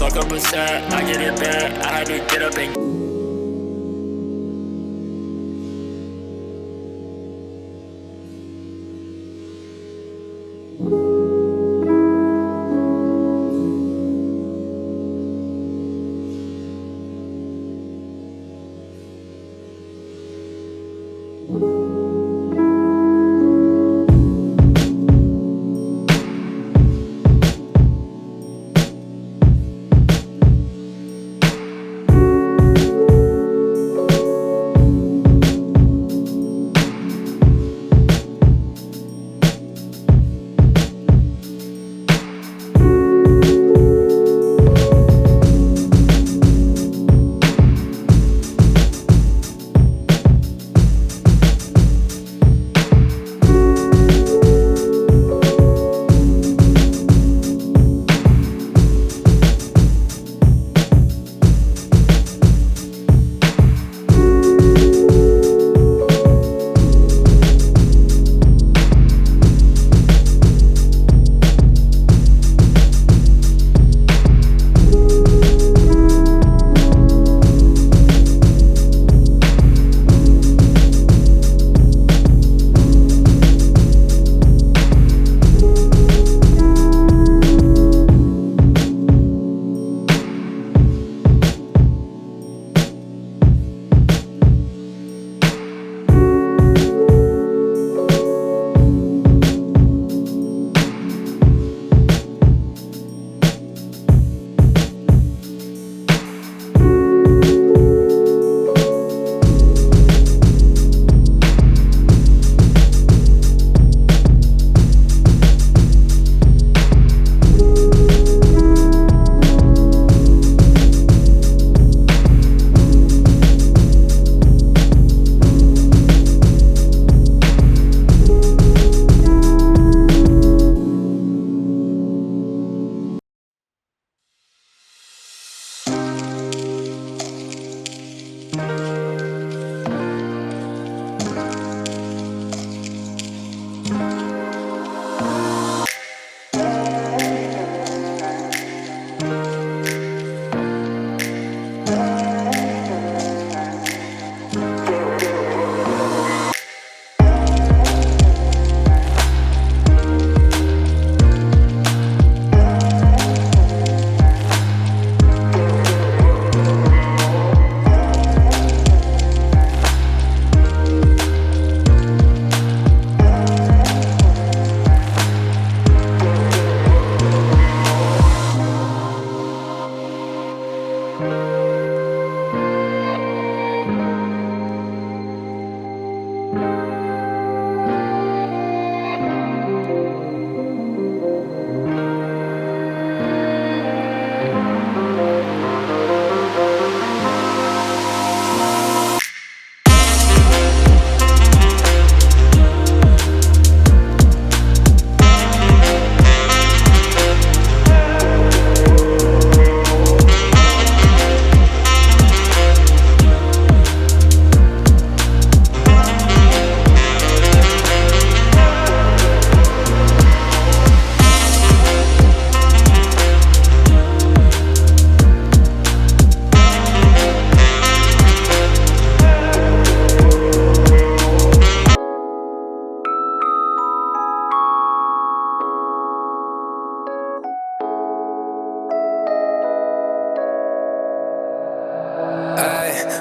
fuck up a set, I get it back. I had to get up and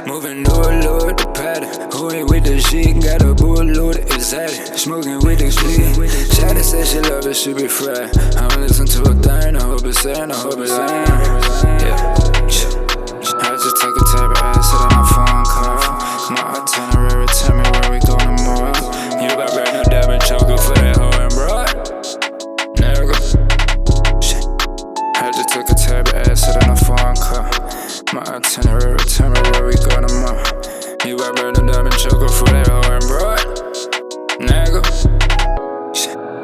moving new load the pattern. Who ain't with the shit? Got a bull loaded, excited. Smoking with the split. Shawty said she love it, she be fried. I don't listen to a thing, I hope it's sad, I hope it's lying. Yeah. I just took a tab of acid on my phone call. My itinerary, tell me where we going tomorrow. You got brand new diamond choker for that hoe and broad. Nigga. I just took a tab of acid on a phone call. My itinerary, tell me where we going tomorrow. You got brand new diamond choker for that hoe and broad. Nigga.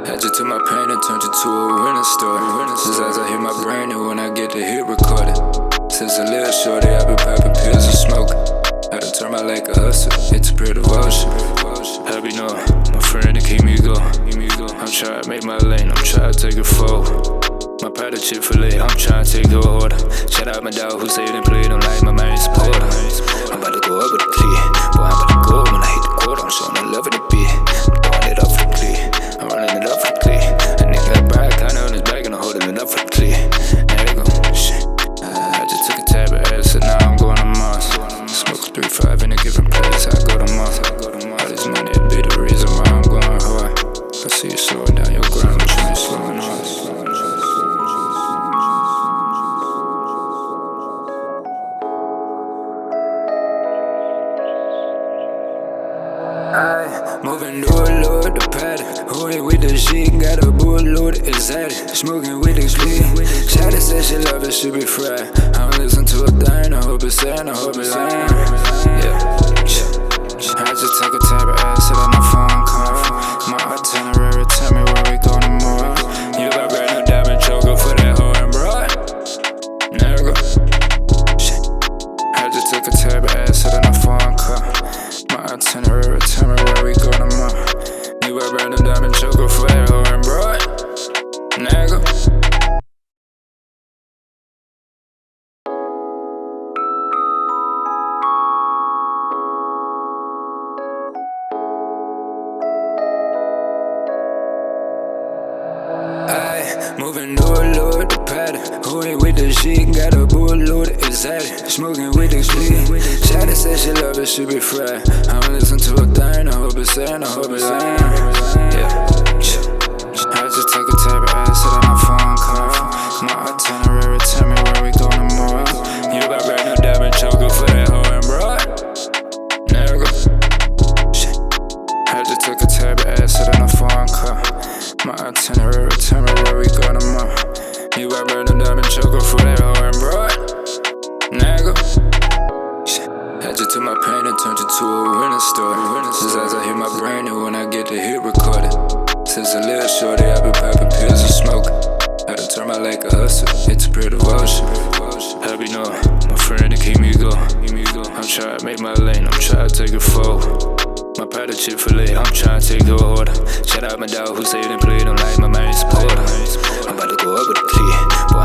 I just took my pain and turned it to a winning story. Since as I hear my brain and when I get the hit recorded. Since a little shorty, I been popping pills and smoking. I done turn my leg a hustle, it's a pure devotion. I be knowing, my friend to keep me going. I'm trying to make my lane, I'm trying to take it forward. My powder Chick-fil-A, I'm tryna take your order. Shout out my dog who saved and played him like my main supporter. I'm about to go up with the clear. Boy, I'm about to go when I hit the quarter. I'm showing the love of the beat. I'm throwing it up for the clear. I'm running it up for the clear. A nigga got bride kinda on his back and I'm holding it up for the clear. There they go, shit. I just took a tab of acid, now I'm going to Mars. Smoke 3-5 in a given place, I go to Mars. All this money, it be the reason why I'm going hard. I see you slowing down your grind, but you ain't slowing on. Aye, moving to a load, the pattern. Who ain't with the shit, got a bullet loaded, excited. Smoking with XP. Shawty said she love it, she be fried. I don't listen to a thing, I hope it's sad, I hope it's lying. Yeah, I just took a tab of acid on my phone call. My itinerary, tell me where we go tomorrow. You got brand new diamond choker for that hoe and broad. Nigga, I just took a tab of acid on my phone call. My itinerary, tell me where we go tomorrow. You got brand new diamond choker for that hoe and broad. Nigga. Moving to a load, the pattern. Who ain't with the shit, got a bullet loaded, excited. Smoking with XP. Shawty said she love it, she be fried. I don't listen to a thing, I hope it's sad, I hope it's lying. Yeah, I just took a tab of acid on my phone call. My itinerary, tell me where we go tomorrow. You got brand new diamond choker for that hoe and broad. Nigga, I just took a tab of acid on my phone call. My itinerary, tell me where we go tomorrow. You got brand new diamond choker for that hoe and broad. Nigga, I just took my pain and turned it to a winning story. Since as I hear my brain and when I get the hit recorded. Since a little shorty, I been popping pills and smoking. I done turned my like a hustle, it's a pure devotion. Happy know, my friend to keep me going. I'm trying to make my lane, I'm trying to take it forward. My powder Chick-fil-A, I'm tryna take your order. Shout out my dog who saved and played him like my main supporter. I'm about to go up with the clear.